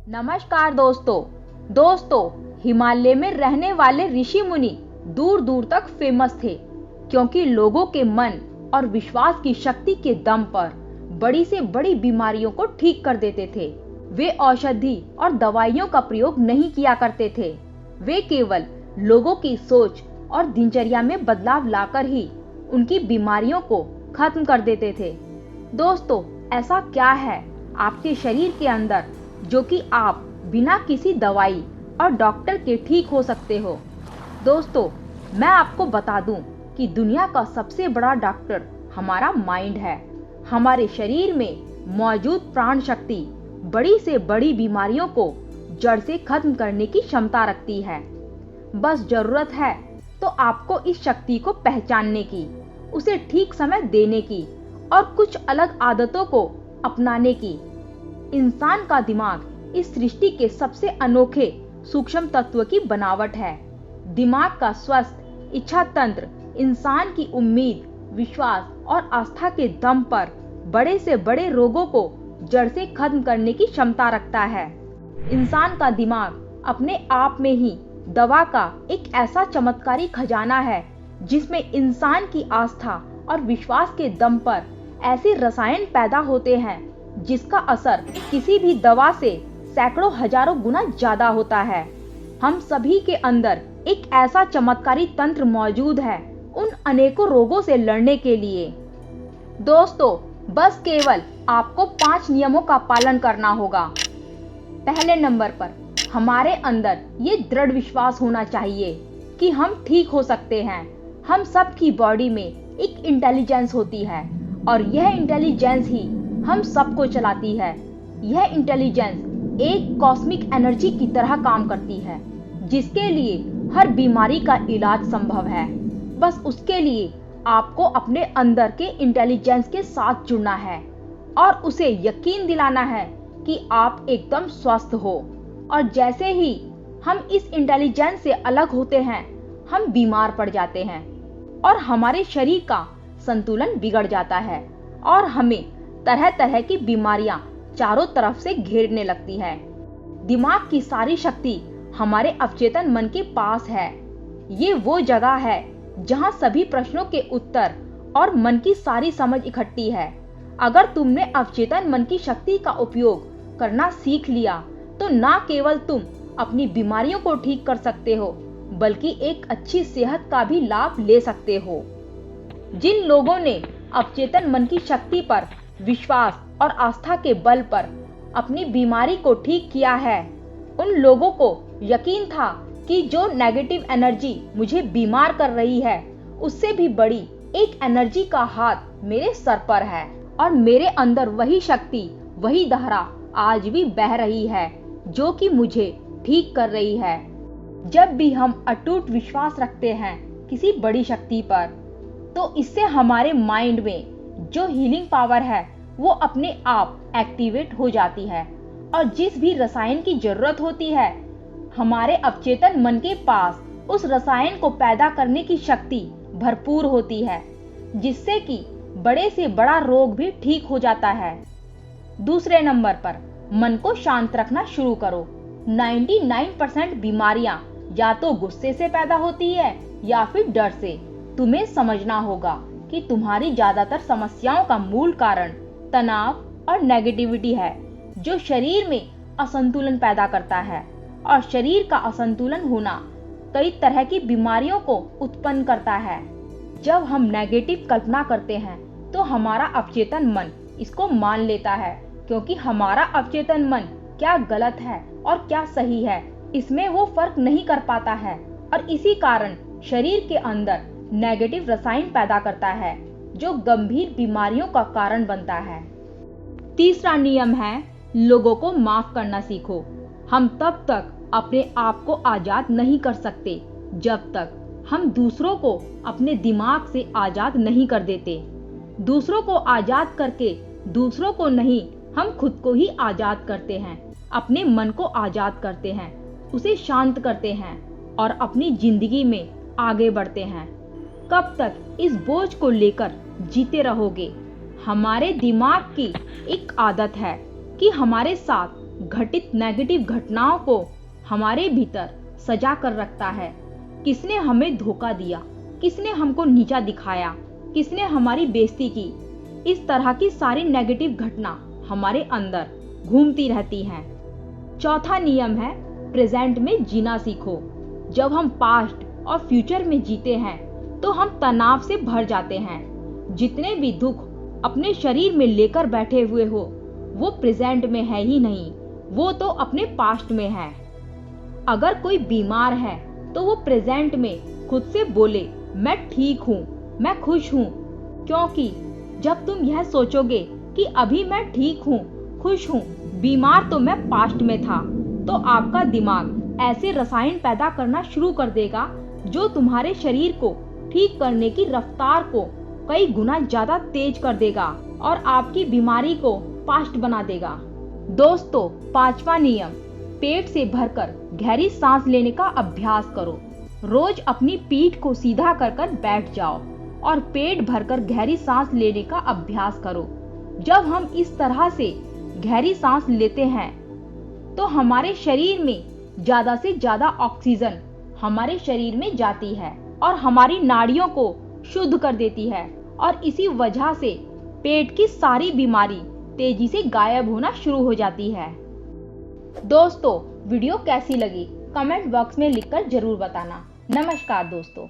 नमस्कार दोस्तों हिमालय में रहने वाले ऋषि मुनि दूर दूर तक फेमस थे क्योंकि लोगों के मन और विश्वास की शक्ति के दम पर बड़ी से बड़ी बीमारियों को ठीक कर देते थे। वे औषधि और दवाइयों का प्रयोग नहीं किया करते थे। वे केवल लोगों की सोच और दिनचर्या में बदलाव लाकर ही उनकी बीमारियों को खत्म कर देते थे। दोस्तों, ऐसा क्या है आपके शरीर के अंदर जो कि आप बिना किसी दवाई और डॉक्टर के ठीक हो सकते हो? दोस्तों, मैं आपको बता दूं कि दुनिया का सबसे बड़ा डॉक्टर हमारा माइंड है। हमारे शरीर में मौजूद प्राण शक्ति बड़ी से बड़ी बीमारियों को जड़ से खत्म करने की क्षमता रखती है। बस जरूरत है तो आपको इस शक्ति को पहचानने की, उसे ठीक समय देने की और कुछ अलग आदतों को अपनाने की। इंसान का दिमाग इस सृष्टि के सबसे अनोखे सूक्ष्म तत्व की बनावट है। दिमाग का स्वस्थ इच्छा तंत्र इंसान की उम्मीद, विश्वास और आस्था के दम पर बड़े से बड़े रोगों को जड़ से खत्म करने की क्षमता रखता है। इंसान का दिमाग अपने आप में ही दवा का एक ऐसा चमत्कारी खजाना है जिसमें इंसान की आस्था और विश्वास के दम पर ऐसे रसायन पैदा होते हैं जिसका असर किसी भी दवा से सैकड़ों हजारों गुना ज्यादा होता है। हम सभी के अंदर एक ऐसा चमत्कारी तंत्र मौजूद है उन अनेकों रोगों से लड़ने के लिए। दोस्तों, बस केवल आपको 5 नियमों का पालन करना होगा। पहले नंबर पर हमारे अंदर ये दृढ़ विश्वास होना चाहिए कि हम ठीक हो सकते हैं। हम सब की बॉडी में एक इंटेलिजेंस होती है और यह इंटेलिजेंस ही हम सबको चलाती है। यह इंटेलिजेंस एक कॉस्मिक एनर्जी की तरह काम करती है जिसके लिए हर बीमारी का इलाज संभव है। बस उसके लिए आपको अपने अंदर के इंटेलिजेंस के साथ जुड़ना है और उसे यकीन दिलाना है कि आप एकदम स्वस्थ हो। और जैसे ही हम इस इंटेलिजेंस से अलग होते हैं, हम बीमार पड़ जाते हैं और हमारे शरीर का संतुलन बिगड़ जाता है और हमें तरह तरह की बीमारियां चारों तरफ से घेरने लगती है। दिमाग की सारी शक्ति हमारे अवचेतन मन के पास है। ये वो जगह है जहां सभी प्रश्नों के उत्तर और मन की सारी समझ इकट्ठी है। अगर तुमने अवचेतन मन की शक्ति का उपयोग करना सीख लिया तो न केवल तुम अपनी बीमारियों को ठीक कर सकते हो बल्कि एक अच्छी सेहत का भी लाभ ले सकते हो। जिन लोगों ने अवचेतन मन की शक्ति पर विश्वास और आस्था के बल पर अपनी बीमारी को ठीक किया है, उन लोगों को यकीन था कि जो नेगेटिव एनर्जी मुझे बीमार कर रही है उससे भी बड़ी एक एनर्जी का हाथ मेरे सर पर है और मेरे अंदर वही शक्ति, वही धारा आज भी बह रही है जो कि मुझे ठीक कर रही है। जब भी हम अटूट विश्वास रखते हैं किसी बड़ी शक्ति पर, तो इससे हमारे माइंड में जो हीलिंग पावर है वो अपने आप एक्टिवेट हो जाती है और जिस भी रसायन की जरूरत होती है हमारे अवचेतन मन के पास उस रसायन को पैदा करने की शक्ति भरपूर होती है, जिससे कि बड़े से बड़ा रोग भी ठीक हो जाता है। दूसरे नंबर पर मन को शांत रखना शुरू करो। 99% बीमारियां या तो गुस्से से पैदा होती है या फिर डर से। तुम्हें समझना होगा कि तुम्हारी ज्यादातर समस्याओं का मूल कारण तनाव और नेगेटिविटी है जो शरीर में असंतुलन पैदा करता है और शरीर का असंतुलन होना कई तरह की बीमारियों को उत्पन्न करता है। जब हम नेगेटिव कल्पना करते हैं तो हमारा अवचेतन मन इसको मान लेता है क्योंकि हमारा अवचेतन मन क्या गलत है और क्या सही है इसमें वो फर्क नहीं कर पाता है और इसी कारण शरीर के अंदर नेगेटिव रसायन पैदा करता है जो गंभीर बीमारियों का कारण बनता है। तीसरा नियम है लोगों को माफ करना सीखो। हम तब तक अपने आप को आजाद नहीं कर सकते जब तक हम दूसरों को अपने दिमाग से आजाद नहीं कर देते। दूसरों को आजाद करके दूसरों को नहीं, हम खुद को ही आजाद करते हैं, अपने मन को आजाद करते हैं, उसे शांत करते हैं और अपनी जिंदगी में आगे बढ़ते हैं। कब तक इस बोझ को लेकर जीते रहोगे? हमारे दिमाग की एक आदत है कि हमारे साथ घटित नेगेटिव घटनाओं को हमारे भीतर सजा कर रखता है। किसने हमें धोखा दिया, किसने हमको नीचा दिखाया, किसने हमारी बेइज्जती की, इस तरह की सारी नेगेटिव घटना हमारे अंदर घूमती रहती हैं। चौथा नियम है प्रेजेंट में जीना सीखो। जब हम पास्ट और फ्यूचर में जीते हैं तो हम तनाव से भर जाते हैं। जितने भी दुख अपने शरीर में लेकर बैठे हुए हो वो प्रेजेंट में है ही नहीं, वो तो अपने पास्ट में है। अगर कोई बीमार है तो वो प्रेजेंट में खुद से बोले मैं ठीक हूँ, मैं खुश हूँ, क्योंकि जब तुम यह सोचोगे कि अभी मैं ठीक हूँ, खुश हूँ, बीमार तो मैं पास्ट में था, तो आपका दिमाग ऐसे रसायन पैदा करना शुरू कर देगा जो तुम्हारे शरीर को ठीक करने की रफ्तार को कई गुना ज्यादा तेज कर देगा और आपकी बीमारी को पास्ट बना देगा। दोस्तों, पांचवा नियम, पेट से भरकर गहरी सांस लेने का अभ्यास करो। रोज अपनी पीठ को सीधा कर बैठ जाओ और पेट भरकर गहरी सांस लेने का अभ्यास करो। जब हम इस तरह से गहरी सांस लेते हैं तो हमारे शरीर में ज्यादा से ज्यादा ऑक्सीजन हमारे शरीर में जाती है और हमारी नाड़ियों को शुद्ध कर देती है और इसी वजह से पेट की सारी बीमारी तेजी से गायब होना शुरू हो जाती है। दोस्तों, वीडियो कैसी लगी कमेंट बॉक्स में लिखकर जरूर बताना। नमस्कार दोस्तों।